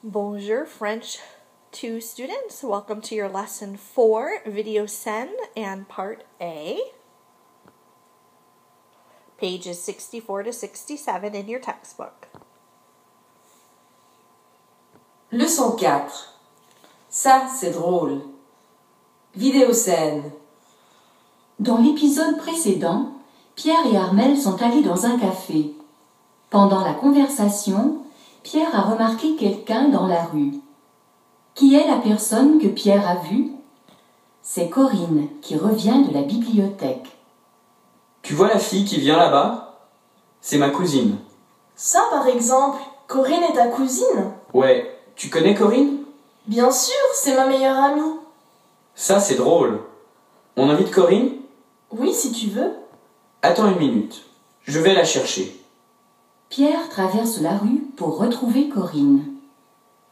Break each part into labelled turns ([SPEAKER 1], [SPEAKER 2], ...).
[SPEAKER 1] Bonjour, French 2 students. Welcome to your lesson 4, video scène and part A. Pages 64 to 67 in your textbook.
[SPEAKER 2] Leçon 4. Ça, c'est drôle. Vidéo scène.
[SPEAKER 3] Dans l'épisode précédent, Pierre et Armelle sont allés dans un café. Pendant la conversation, Pierre a remarqué quelqu'un dans la rue. Qui est la personne que Pierre a vue? C'est Corinne qui revient de la bibliothèque.
[SPEAKER 4] Tu vois la fille qui vient là-bas? C'est ma cousine.
[SPEAKER 5] Ça, par exemple, Corinne est ta cousine?
[SPEAKER 4] Ouais, tu connais Corinne?
[SPEAKER 5] Bien sûr, c'est ma meilleure amie.
[SPEAKER 4] Ça, c'est drôle. On invite Corinne?
[SPEAKER 5] Oui, si tu veux.
[SPEAKER 4] Attends une minute. Je vais la chercher.
[SPEAKER 3] Pierre traverse la rue pour retrouver Corinne.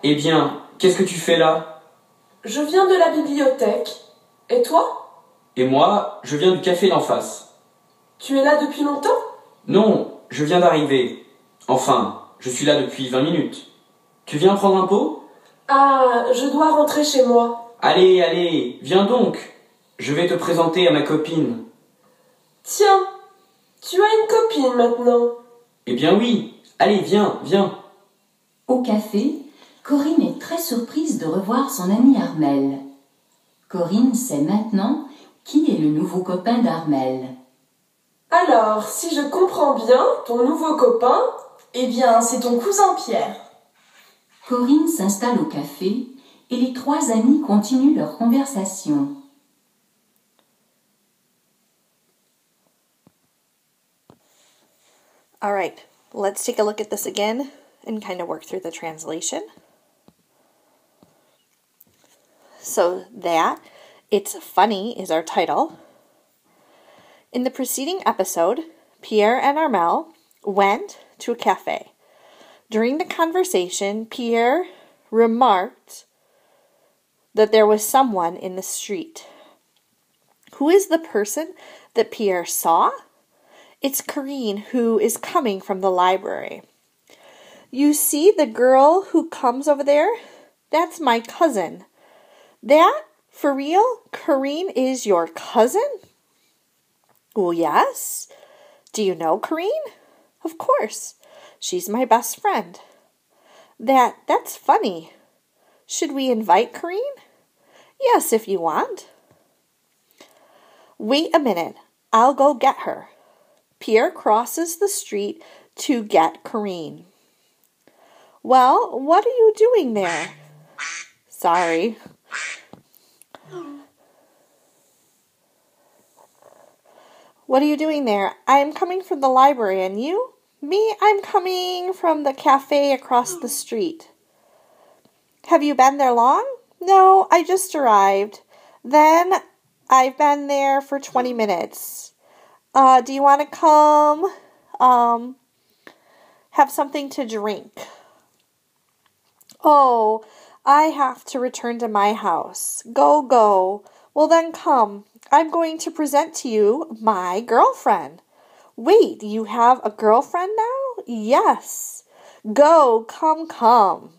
[SPEAKER 4] Eh bien, qu'est-ce que tu fais là?
[SPEAKER 5] Je viens de la bibliothèque. Et toi?
[SPEAKER 4] Et moi, je viens du café d'en face.
[SPEAKER 5] Tu es là depuis longtemps?
[SPEAKER 4] Non, je viens d'arriver. Enfin, je suis là depuis 20 minutes. Tu viens prendre un pot?
[SPEAKER 5] Ah, je dois rentrer chez moi.
[SPEAKER 4] Allez, viens donc. Je vais te présenter à ma copine.
[SPEAKER 5] Tiens, tu as une copine maintenant.
[SPEAKER 4] Eh bien oui, allez, viens.
[SPEAKER 3] Au café, Corinne est très surprise de revoir son amie Armelle. Corinne sait maintenant qui est le nouveau copain d'Armelle.
[SPEAKER 5] Alors, si je comprends bien, ton nouveau copain, eh bien, c'est ton cousin Pierre.
[SPEAKER 3] Corinne s'installe au café et les trois amis continuent leur conversation.
[SPEAKER 1] All right, let's take a look at this again and kind of work through the translation. So that, It's Funny is our title. In the preceding episode, Pierre and Armelle went to a cafe. During the conversation, Pierre remarked that there was someone in the street. Who is the person that Pierre saw? It's Corinne, who is coming from the library. You see the girl who comes over there? That's my cousin. That, for real? Corinne is your cousin? Well, yes. Do you know Corinne? Of course. She's my best friend. That's funny. Should we invite Corinne? Yes, if you want. Wait a minute. I'll go get her. Pierre crosses the street to get Corinne. Well, what are you doing there? Sorry. What are you doing there? I'm coming from the library, and you? Me, I'm coming from the cafe across the street. Have you been there long? No, I just arrived. Then I've been there for 20 minutes. Do you want to come have something to drink? Oh, I have to return to my house. Go. Well, then come. I'm going to present to you my girlfriend. Wait, you have a girlfriend now? Yes. Go, come.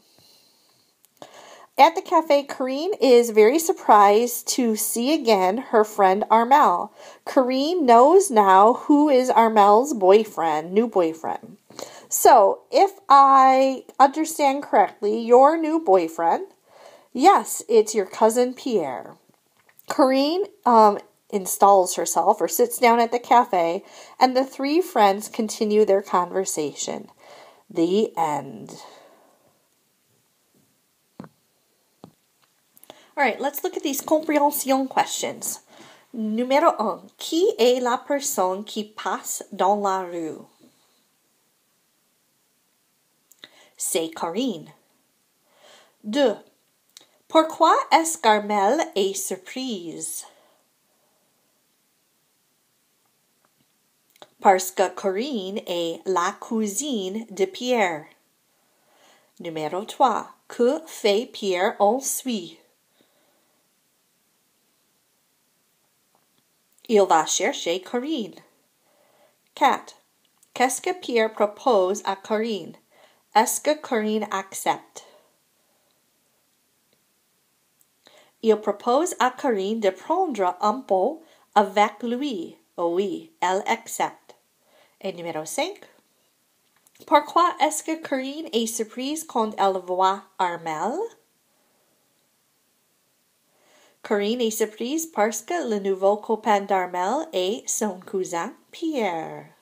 [SPEAKER 1] At the cafe, Corinne is very surprised to see again her friend Armelle. Corinne knows now who is Armelle's new boyfriend. So, if I understand correctly, your new boyfriend, yes, it's your cousin Pierre. Corinne installs herself or sits down at the cafe, and the three friends continue their conversation. The end. All right, let's look at these compréhension questions. Numéro 1. Qui est la personne qui passe dans la rue? C'est Corinne. 2. Pourquoi est-ce qu'Armelle est surprise? Parce que Corinne est la cousine de Pierre. Numéro 3. Que fait Pierre ensuite? Il va chercher Corinne. 4. Qu'est-ce que Pierre propose à Corinne? Est-ce que Corinne accepte? Il propose à Corinne de prendre un pot avec lui. Oui, elle accepte. Et numéro 5. Pourquoi est-ce que Corinne est surprise quand elle voit Armel? Corinne est surprise parce que le nouveau copain d'Armel est son cousin Pierre.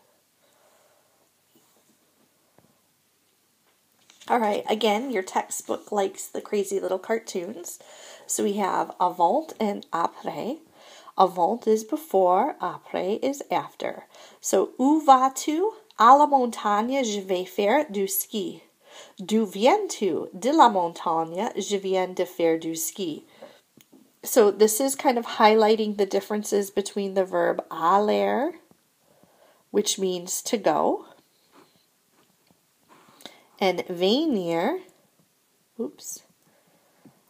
[SPEAKER 1] All right, again, your textbook likes the crazy little cartoons. So we have avant and après. Avant is before, après is after. So, où vas-tu? À la montagne, je vais faire du ski. D'où viens-tu? De la montagne, je viens de faire du ski. So this is kind of highlighting the differences between the verb aller, which means to go, and venir,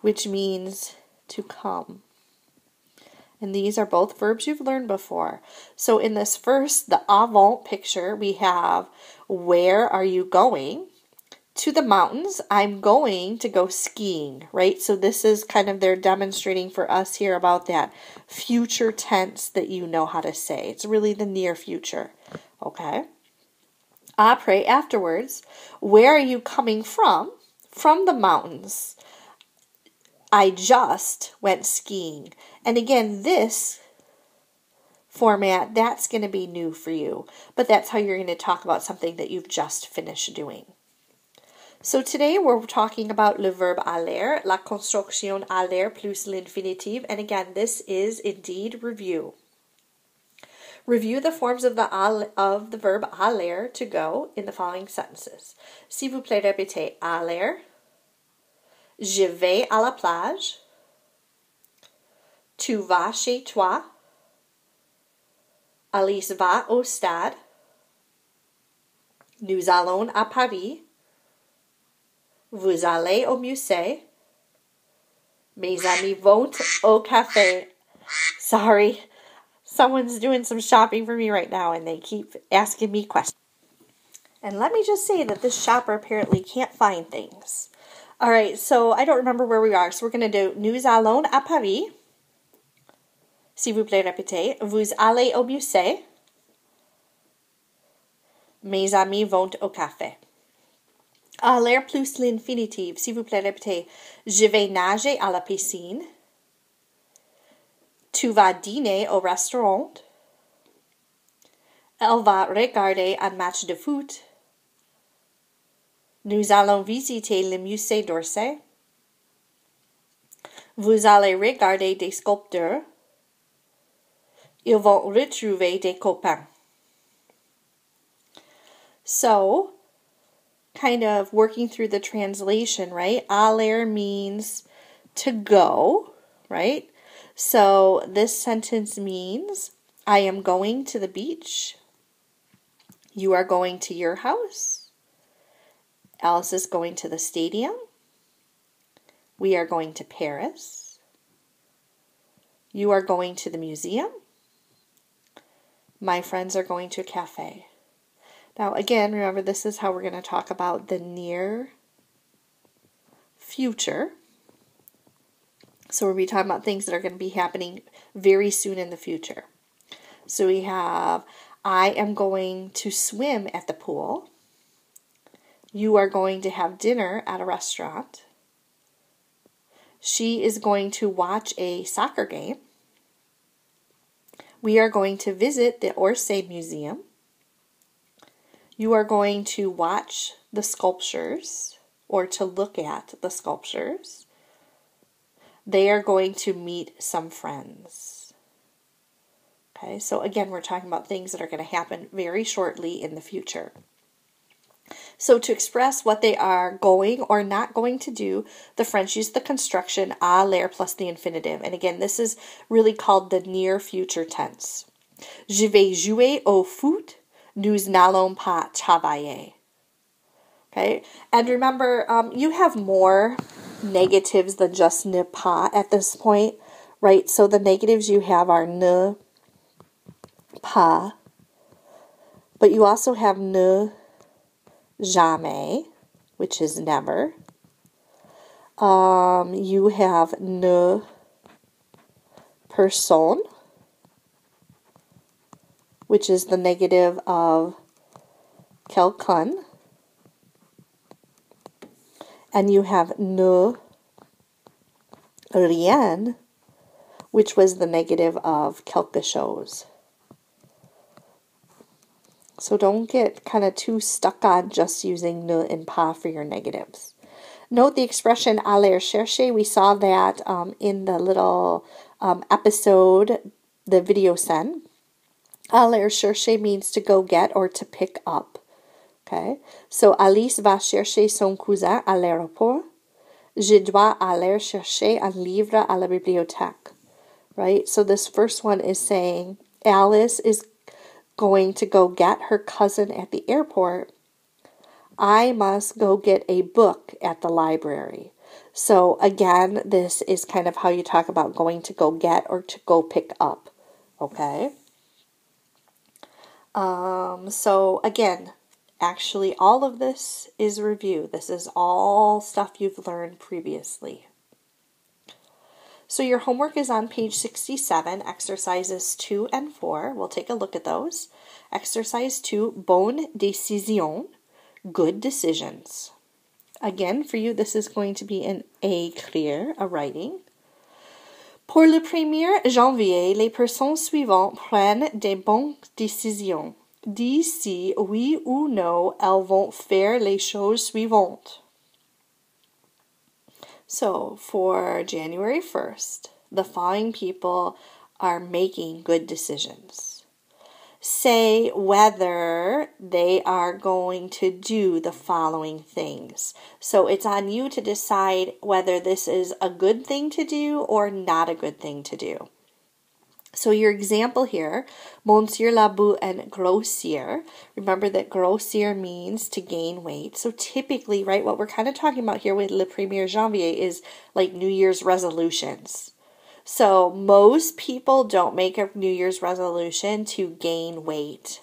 [SPEAKER 1] which means to come. And these are both verbs you've learned before. So in this first, the avant picture, we have, where are you going? To the mountains. I'm going to go skiing, right? So this is kind of they're demonstrating for us here about that future tense that you know how to say. It's really the near future, okay? Après, afterwards, where are you coming from? From the mountains. I just went skiing. And again, this format, that's going to be new for you. But that's how you're going to talk about something that you've just finished doing. So today we're talking about le verbe aller, la construction aller plus l'infinitive. And again, this is indeed review. Review the forms of the verb aller, to go, in the following sentences. S'il vous plaît, répétez aller. Je vais à la plage. Tu vas chez toi. Alice va au stade. Nous allons à Paris. Vous allez au musée. Mes amis vont au café. Sorry, someone's doing some shopping for me right now and they keep asking me questions. And let me just say that this shopper apparently can't find things. All right, so I don't remember where we are, so we're going to do Nous allons à Paris. S'il vous plaît, répétez. Vous allez au musée. Mes amis vont au café. Aller plus l'infinitive. S'il vous plaît, répétez. Je vais nager à la piscine. Tu vas dîner au restaurant. Elle va regarder un match de foot. Nous allons visiter le musée d'Orsay. Vous allez regarder des sculptures. Ils vont retrouver des copains. So, kind of working through the translation, right? Aller means to go, right? So this sentence means, I am going to the beach. You are going to your house. Alice is going to the stadium. We are going to Paris. You are going to the museum. My friends are going to a cafe. Now, again, remember, this is how we're going to talk about the near future. So we'll be talking about things that are going to be happening very soon in the future. So we have, I am going to swim at the pool. You are going to have dinner at a restaurant. She is going to watch a soccer game. We are going to visit the Orsay Museum. You are going to watch the sculptures or to look at the sculptures. They are going to meet some friends. Okay, so again, we're talking about things that are going to happen very shortly in the future. So to express what they are going or not going to do, the French use the construction aller plus the infinitive. And again, this is really called the near future tense. Je vais jouer au foot. Nous n'allons pas travailler. Okay, and remember, you have more negatives than just ne pas at this point, right? So the negatives you have are ne pas, but you also have ne jamais, which is never. You have ne personne, which is the negative of quelqu'un. And you have ne rien, which was the negative of quelque chose. So don't get kind of too stuck on just using ne and pas for your negatives. Note the expression aller chercher. We saw that in the little episode, the video scène. Aller chercher means to go get or to pick up. Okay, so Alice va chercher son cousin à l'aéroport. Je dois aller chercher un livre à la bibliothèque. Right, so this first one is saying Alice is going to go get her cousin at the airport. I must go get a book at the library. So again, this is kind of how you talk about going to go get or to go pick up. Okay. So again, actually all of this is review. This is all stuff you've learned previously. So your homework is on page 67, exercises 2 and 4. We'll take a look at those. Exercise 2, bonne décision, good decisions. Again, for you, this is going to be an écrire, a writing. Pour le 1er janvier, les personnes suivantes prennent des bonnes décisions. Dis si oui ou non, elles vont faire les choses suivantes. So, for January 1st, the following people are making good decisions. Say whether they are going to do the following things. So, it's on you to decide whether this is a good thing to do or not a good thing to do. So your example here, Monsieur Labou and grossir. Remember that grossir means to gain weight. So typically, right, what we're kind of talking about here with le 1er janvier is like New Year's resolutions. So most people don't make a New Year's resolution to gain weight.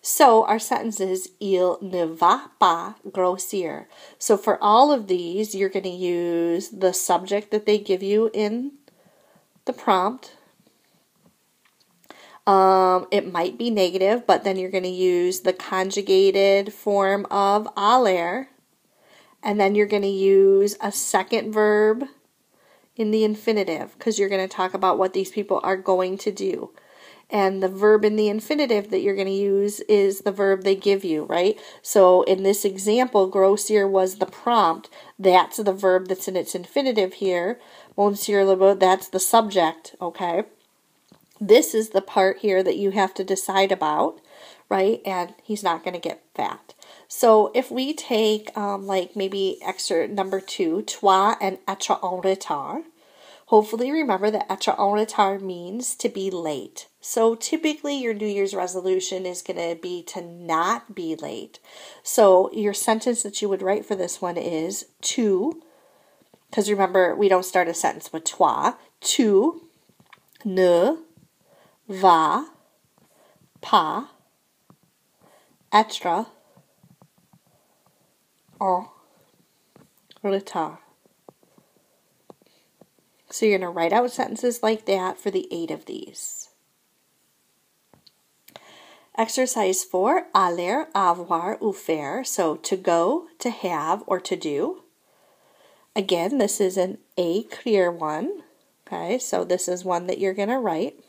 [SPEAKER 1] So our sentence is il ne va pas grossir. So for all of these, you're going to use the subject that they give you in the prompt. It might be negative, but then you're going to use the conjugated form of aller, and then you're going to use a second verb in the infinitive, because you're going to talk about what these people are going to do. And the verb in the infinitive that you're going to use is the verb they give you, right? So in this example, grossir was the prompt. That's the verb that's in its infinitive here. Monsieur Lebeau, that's the subject, okay? This is the part here that you have to decide about, right? And he's not going to get fat. So if we take like maybe excerpt number 2, toi and être en retard, hopefully remember that être en retard means to be late. So typically your New Year's resolution is going to be to not be late. So your sentence that you would write for this one is tu, because remember we don't start a sentence with toi, tu ne va pas être en retard. So you're going to write out sentences like that for the 8 of these. Exercise 4, aller, avoir, ou faire. So to go, to have, or to do. Again, this is an écrire one. Okay, so this is one that you're going to write.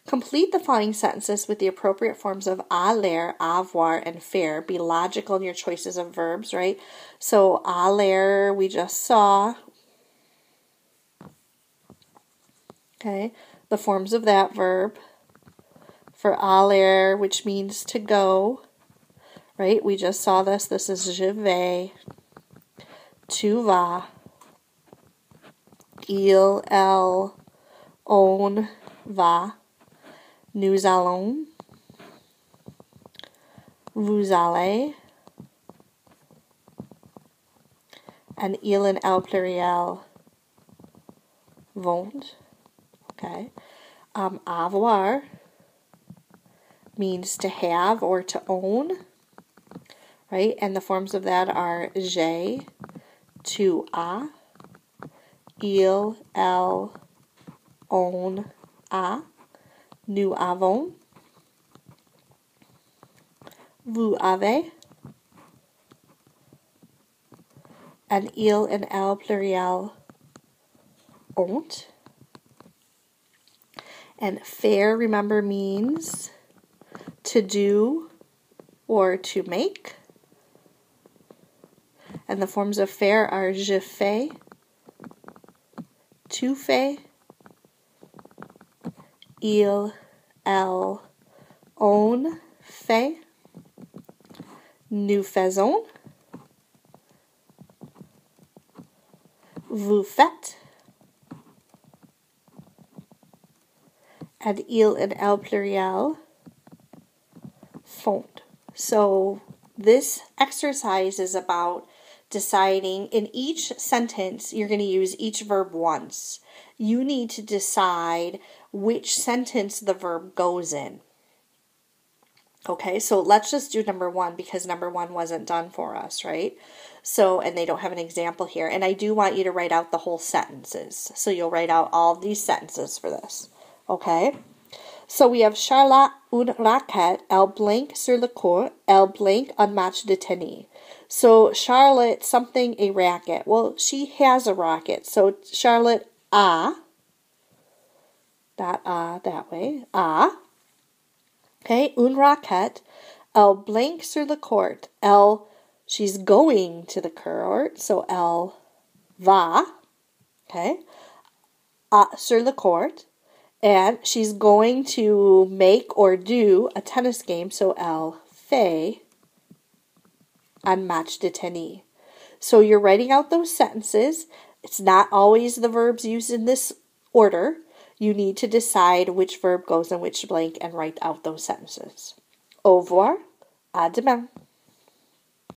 [SPEAKER 1] Complete the following sentences with the appropriate forms of aller, avoir, and faire. Be logical in your choices of verbs, right? So aller, we just saw. Okay, the forms of that verb. For aller, which means to go, right? We just saw this. This is je vais. Tu vas. Il, elle, on va. Nous allons, vous allez, and il and elle pluriel vont. Okay. Avoir means to have or to own, right? And the forms of that are j'ai, tu as, il, elle, on a, nous avons, vous avez, and il and elle pluriel ont. And faire, remember, means to do or to make. And the forms of faire are je fais, tu fais, il, elle, on fait, nous faisons, vous faites, and il and elle pluriel font. So this exercise is about deciding in each sentence you're going to use each verb once. You need to decide which sentence the verb goes in. Okay, so let's just do number 1 because number 1 wasn't done for us, right? So, and they don't have an example here. And I do want you to write out the whole sentences. So you'll write out all of these sentences for this. Okay? So we have Charlotte une raquette, elle blank sur le court, elle blank un match de tennis. So Charlotte, something, a racket. Well, she has a racket. So Charlotte a, not that way, a. Okay, une raquette, elle blank sur le court. Elle, she's going to the court, so elle va. Okay, sur le court. And she's going to make or do a tennis game, so elle fait un match de tennis. So you're writing out those sentences. It's not always the verbs used in this order. You need to decide which verb goes in which blank and write out those sentences. Au revoir. À demain.